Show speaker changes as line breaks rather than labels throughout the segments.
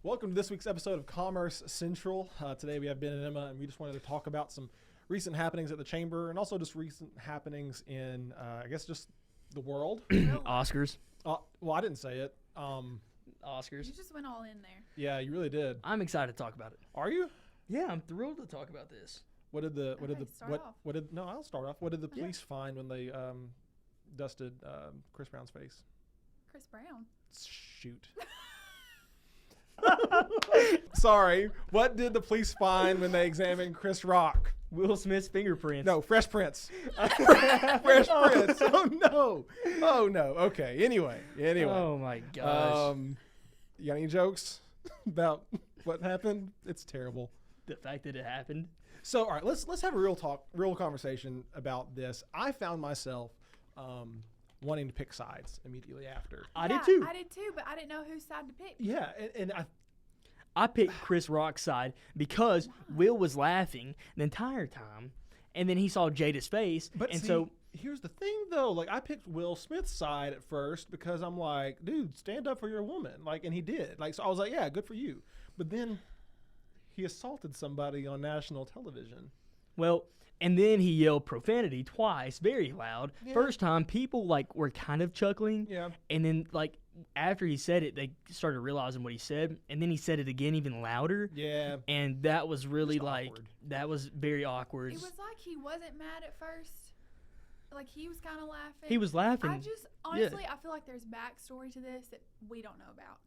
Welcome to this week's episode of Commerce Central. Today we have Ben and Emma, and we just wanted to talk about some recent happenings at the Chamber and also just recent happenings in, I guess, just the world.
Oscars.
Well, I didn't say it.
Oscars.
You just went all in there.
Yeah, you really did.
I'm excited to talk about it.
Are you?
Yeah, I'm thrilled to talk about this.
What did the
Start off.
I'll start off. What did the police find when they dusted Chris Brown's face?
Chris Brown.
Shoot. Sorry. What did the police find when they examined Chris Rock?
Will Smith's fingerprints.
No, Fresh Prince. Fresh Prince. Oh no. Oh no. Okay. Anyway.
Oh my gosh.
You got any jokes about what happened? It's terrible.
The fact that it happened.
So, all right, let's have a real conversation about this. I found myself wanting to pick sides immediately after.
I did too.
I did too, but I didn't know whose side to pick.
Yeah, and
I picked Chris Rock's side because Will was laughing the entire time, and then he saw Jada's face, so
here's the thing though, like I picked Will Smith's side at first because I'm like, dude, stand up for your woman, like, and he did, like, so I was like, yeah, good for you, but then he assaulted somebody on national television.
Well, and then he yelled profanity twice, very loud.
Yeah.
First time, people were kind of chuckling.
Yeah.
And then after he said it, they started realizing what he said, and then he said it again even louder.
Yeah.
And that was really
Just awkward.
That was very awkward.
It was like he wasn't mad at first. Like he was kind of laughing.
He was laughing.
I just honestly, I feel like there's backstory to this that we don't know about.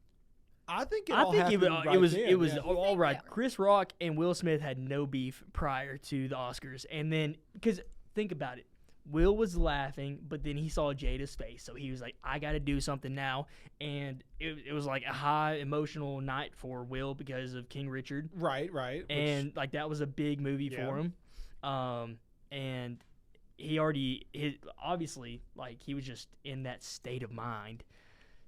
I think it
was all right. Chris Rock and Will Smith had no beef prior to the Oscars, and then because think about it, Will was laughing, but then he saw Jada's face, so he was like, "I got to do something now," and it was like a high emotional night for Will because of King Richard.
Right.
And that was a big movie for him, and he obviously he was just in that state of mind.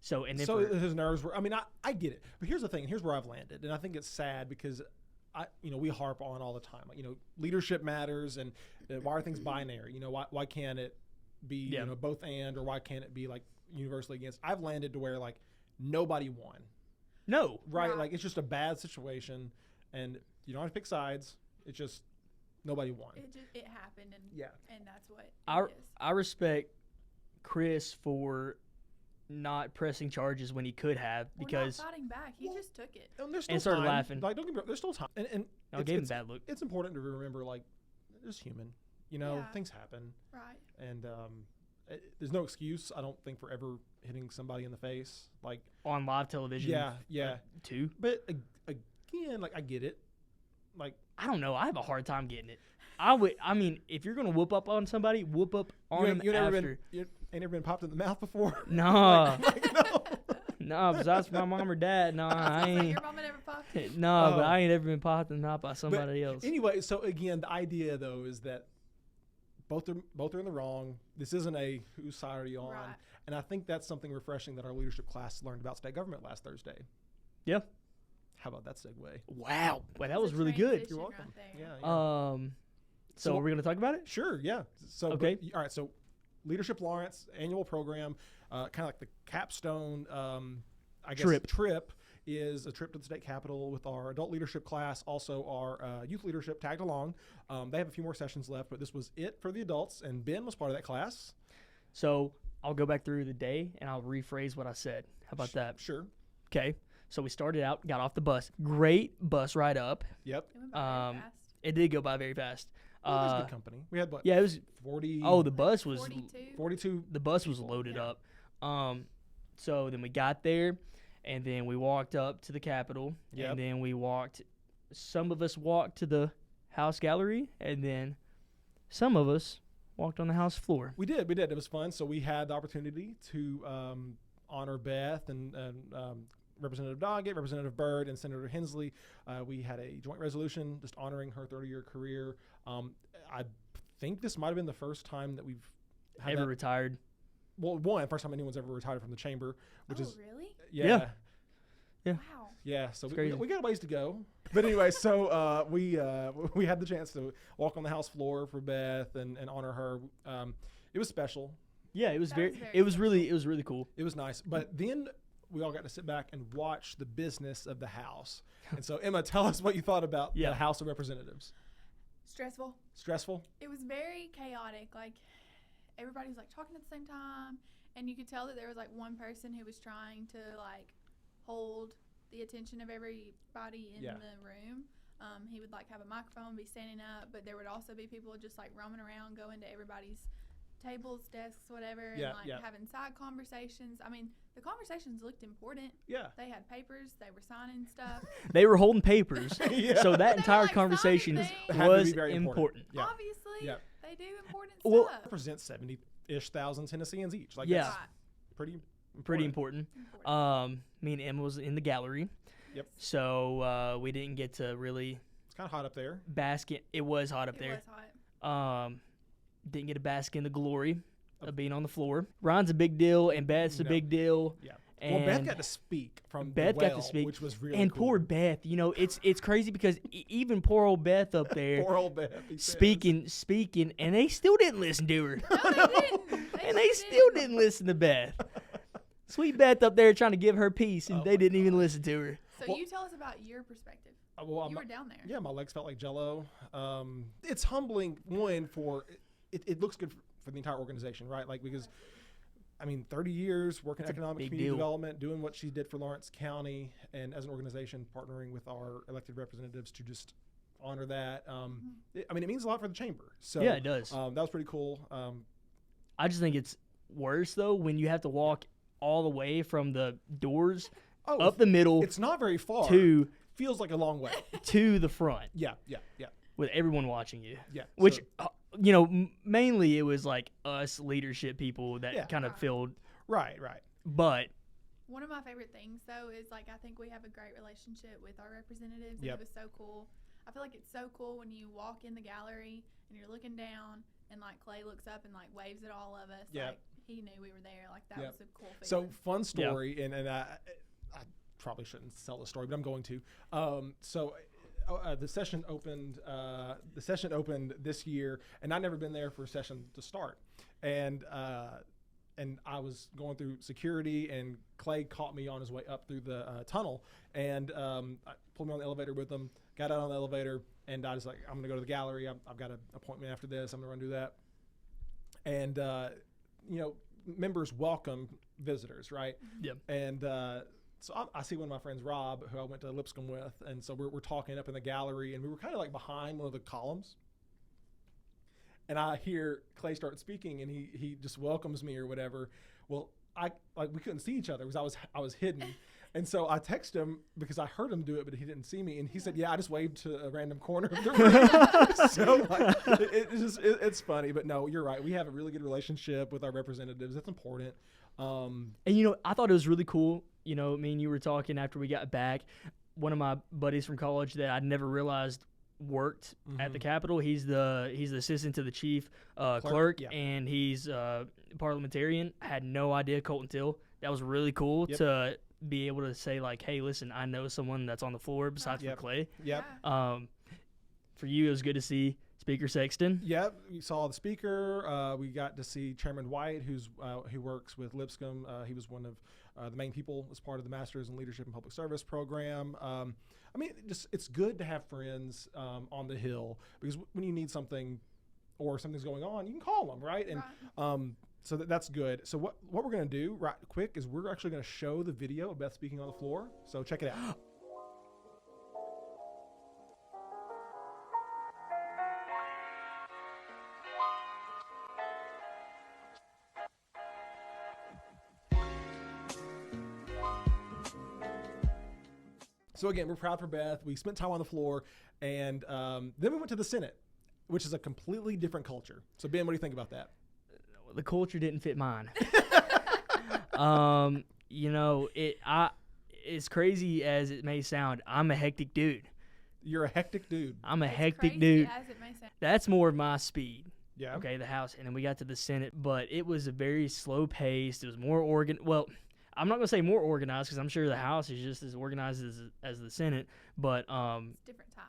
So
his nerves were. I mean, I get it, but here's the thing. Here's where I've landed, and I think it's sad because we harp on all the time. Leadership matters, and why are things binary? Why can't it be both and, or why can't it be universally against? I've landed to where nobody won.
No,
right? It's just a bad situation, and you don't have to pick sides. It's just nobody won.
It happened, and that's what it is.
I respect Chris for not pressing charges when he could have because
not fighting back. He just took it
and started laughing.
Don't get me wrong, there's still time, and
I gave him a bad look.
It's important to remember, it's human. Things happen,
right?
And there's no excuse, I don't think, for ever hitting somebody in the face,
on live television.
Yeah,
too.
But again, I get it.
I don't know. I have a hard time getting it. I mean, if you're gonna whoop up on somebody, whoop up on them after.
You ain't never been popped in the mouth before?
No.
No.
No, besides my mom or dad, no, I ain't.
Your mama never popped it?
No, but I ain't ever been popped in the mouth by somebody else.
Anyway, so again, the idea though is that both are in the wrong. This isn't a whose side are you on,
right.
And I think that's something refreshing that our leadership class learned about state government last Thursday.
Yeah.
How about that segue?
Wow, that was really good.
You're welcome.
Right
Yeah.
So are we gonna talk about it?
Sure. Yeah. So
okay.
All right. So, Leadership Lawrence annual program, kind of like the capstone, trip is a trip to the state capitol with our adult leadership class, also our youth leadership tagged along. They have a few more sessions left, but this was it for the adults, and Ben was part of that class.
So I'll go back through the day and I'll rephrase what I said. How about that?
Sure.
Okay. So we started out, got off the bus. Great bus ride up.
Yep.
It went by very fast.
It did go by very fast.
Well, it was good company. We had
it was
40.
Oh, the bus was
42.
The bus was loaded up. So then we got there, and then we walked up to the Capitol, and then some of us walked to the House Gallery, and then some of us walked on the House floor.
We did. It was fun. So we had the opportunity to honor Beth and Representative Doggett, Representative Byrd, and Senator Hensley. We had a joint resolution just honoring her 30-year career. I think this might have been the first time that we've
ever retired.
Well, first time anyone's ever retired from the chamber, which is
really?
Yeah.
Wow.
Yeah, so we got a ways to go. But anyway, so we had the chance to walk on the House floor for Beth and honor her. It was special.
Yeah, it was
That
it was
special.
really cool.
It was nice. But then we all got to sit back and watch the business of the House. And so, Emma, tell us what you thought about the House of Representatives.
Stressful.
Stressful?
It was very chaotic. Like, everybody was, like, talking at the same time. And you could tell that there was, like, one person who was trying to, like, hold the attention of everybody in the room. He would, like, have a microphone, be standing up. But there would also be people just, like, roaming around, going to everybody's tables, desks, whatever, and having side conversations. I mean, the conversations looked important.
Yeah.
They had papers. They were signing stuff.
They were holding papers. So that entire
like,
conversation was important.
Yeah.
Obviously, they do important stuff.
Represents 70-ish thousand Tennesseans each. Like,
that's
pretty
important. Me and Emma was in the gallery.
Yep.
So we didn't get to really.
It's kind of hot up there.
Bask in. It was hot up there.
It was hot.
Didn't get to bask in the glory of being on the floor. Ron's a big deal, and Beth's a big deal.
Yeah.
And
well, Beth got to speak from
Beth
the well,
got to speak,
which was really
and
cool.
poor Beth. You know, it's crazy because even poor old Beth up there,
poor old Beth,
speaking, and they still didn't listen to her.
No, they didn't.
They still didn't listen to Beth. Sweet Beth up there trying to give her peace, and they didn't even listen to her.
So you tell us about your perspective. You were down there.
Yeah, my legs felt like Jell-O. It's humbling, for it looks good for the entire organization, right? Like, because, I mean, 30 years working in economic community development, doing what she did for Lawrence County, and as an organization partnering with our elected representatives to just honor that. I mean, it means a lot for the chamber. So
yeah, it does.
That was pretty cool.
I just think it's worse, though, when you have to walk all the way from the doors up the middle.
It's not very far. Feels like a long way.
To the front.
Yeah.
With everyone watching you.
Yeah.
Which, mainly it was like us leadership people that kind of filled.
Right.
But
one of my favorite things, though, is like I think we have a great relationship with our representatives. And it was so cool. I feel like it's so cool when you walk in the gallery and you're looking down and like Clay looks up and like waves at all of us.
Yeah.
Like he knew we were there. Like that was a cool feeling.
So fun story, and I probably shouldn't tell the story, but I'm going to. The session opened. The session opened this year, and I'd never been there for a session to start, and I was going through security, and Clay caught me on his way up through the tunnel, and I pulled me on the elevator with him. Got out on the elevator, and I was like, I'm gonna go to the gallery. I've got an appointment after this. I'm gonna run do that, and members welcome visitors, right?
Yep.
And so I see one of my friends, Rob, who I went to Lipscomb with, and so we're talking up in the gallery, and we were kind of like behind one of the columns. And I hear Clay start speaking, and he just welcomes me or whatever. Well, we couldn't see each other because I was hidden, and so I texted him because I heard him do it, but he didn't see me, and he said, "Yeah, I just waved to a random corner of the room." So it's funny, but no, you're right. We have a really good relationship with our representatives. That's important.
And I thought it was really cool. Me and you were talking after we got back. One of my buddies from college that I'd never realized worked at the Capitol. He's the assistant to the chief clerk, and he's parliamentarian. I had no idea Colton Till. That was really cool to be able to say like, hey, listen, I know someone that's on the floor besides for Clay.
Yep.
For you, it was good to see Speaker Sexton.
Yep, we saw the speaker. We got to see Chairman White, who works with Lipscomb. He was one of the main people as part of the Masters in Leadership and Public Service program. It's good to have friends on the Hill, because when you need something or something's going on, you can call them, right? And so that's good. So what we're going to do right quick is we're actually going to show the video of Beth speaking on the floor. So check it out. So again, we're proud for Beth. We spent time on the floor, and then we went to the Senate, which is a completely different culture. So Ben, what do you think about that?
The culture didn't fit mine. As crazy as it may sound, I'm a hectic dude.
You're a hectic dude.
I'm a hectic dude.
As it may sound.
That's more of my speed.
Yeah.
Okay, the House, and then we got to the Senate, but it was a very slow paced. It was more Well, I'm not going to say more organized, because I'm sure the House is just as organized as the Senate, but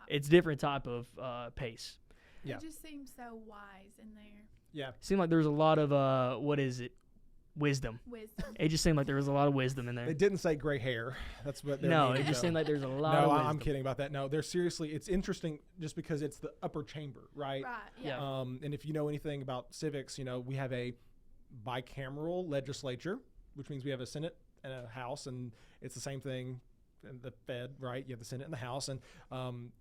it's different type of pace.
Yeah.
It just seems so wise in there.
Yeah.
Seemed like there's a lot of, wisdom.
Wisdom.
It just seemed like there was a lot of wisdom in there.
They didn't say gray hair. That's what they're
No,
meaning,
it just
though.
seemed like there's a lot
No,
of wisdom.
I'm kidding about that. No, they're seriously. It's interesting just because it's the upper chamber, right?
Right. Yeah.
Yeah.
And if you know anything about civics, we have a bicameral legislature, which means we have a Senate and a House, and it's the same thing in the Fed, right? You have the Senate and the House, and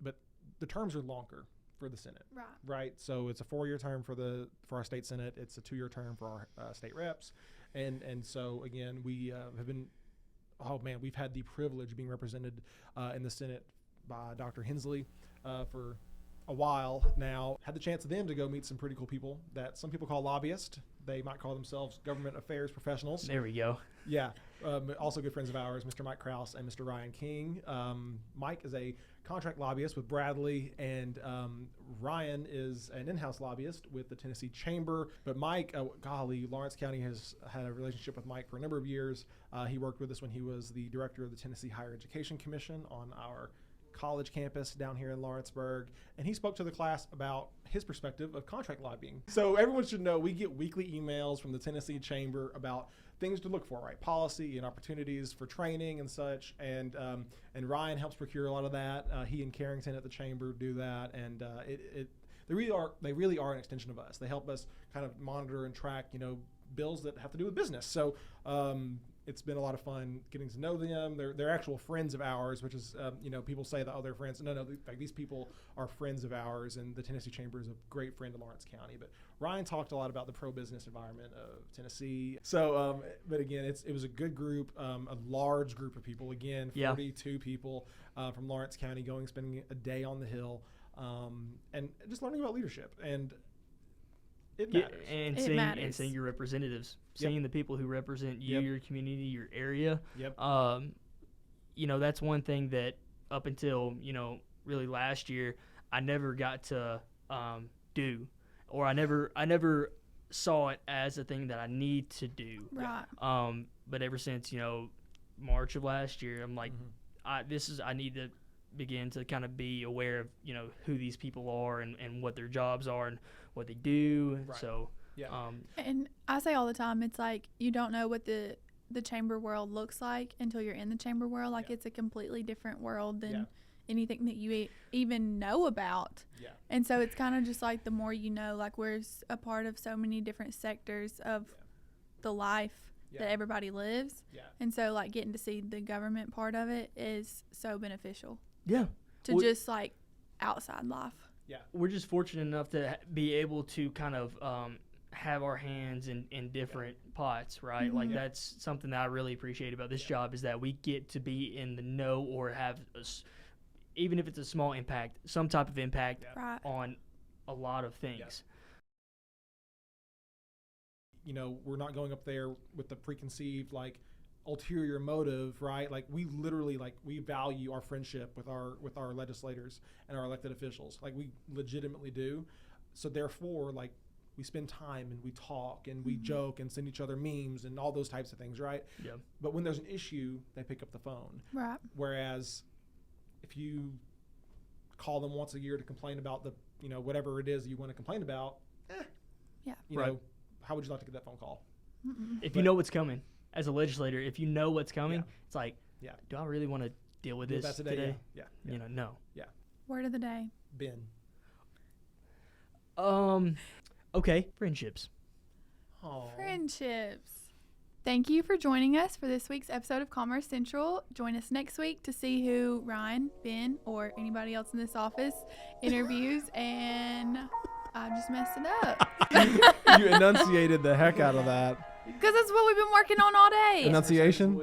but the terms are longer for the Senate,
Right.
right? So it's a 4-year term for our state Senate. It's a 2-year term for our state reps, and so again, we have been. Oh man, we've had the privilege of being represented in the Senate by Dr. Hensley for a while now. Had the chance then to go meet some pretty cool people that some people call lobbyists. They might call themselves government affairs professionals.
There we go.
Yeah. Also good friends of ours, Mr. Mike Krause and Mr. Ryan King. Mike is a contract lobbyist with Bradley, and Ryan is an in-house lobbyist with the Tennessee Chamber. But Mike, Lawrence County has had a relationship with Mike for a number of years. He worked with us when he was the director of the Tennessee Higher Education Commission on our college campus down here in Lawrenceburg, and he spoke to the class about his perspective of contract lobbying. So everyone should know we get weekly emails from the Tennessee Chamber about things to look for, right? Policy and opportunities for training and such, and Ryan helps procure a lot of that. He and Carrington at the Chamber do that, and they really are an extension of us. They help us kind of monitor and track, bills that have to do with business. So it's been a lot of fun getting to know them. They're actual friends of ours, which is, people say that, they're friends. No, like these people are friends of ours, and the Tennessee Chamber is a great friend of Lawrence County. But Ryan talked a lot about the pro-business environment of Tennessee. So, but again, it was a good group, a large group of people. Again, 42 people from Lawrence County spending a day on the Hill, and just learning about leadership. And it matters.
And seeing your representatives, seeing the people who represent you, your community, your area.
Yep.
That's one thing that up until, really last year, I never got to do, or I never saw it as a thing that I need to do.
Right.
But ever since, March of last year, I'm like, I need to begin to kind of be aware of, who these people are and what their jobs are and what they do. Right. So,
and I say all the time, it's like you don't know what the chamber world looks like until you're in the chamber world. Like it's a completely different world than anything that you even know about. Yeah. And so it's kind of just like the more you know, like we're a part of so many different sectors of the life that everybody lives. Yeah. And so like getting to see the government part of it is so beneficial.
Yeah.
To just like outside life.
Yeah. We're just fortunate enough to be able to kind of have our hands in different pots, right? Mm-hmm. Like that's something that I really appreciate about this job is that we get to be in the know or have, even if it's a small impact, some type of impact on a lot of things.
We're not going up there with the preconceived, ulterior motive, right? Like we literally, we value our friendship with our legislators and our elected officials. Like we legitimately do. So therefore, we spend time and we talk and we joke and send each other memes and all those types of things, right? Yeah. But when there's an issue, they pick up the phone. Right. Whereas if you call them once a year to complain about the, whatever it is you want to complain about, how would you like to get that phone call?
If you know what's coming. As a legislator, if you know what's coming, it's like, do I really want to deal with this today? Yeah. No. Yeah.
Word of the day.
Ben.
Okay. Friendships.
Aww. Friendships. Thank you for joining us for this week's episode of Commerce Central. Join us next week to see who Ryan, Ben, or anybody else in this office interviews. And I just messed it up.
You enunciated the heck out of that.
Because that's what we've been working on all day.
Enunciation?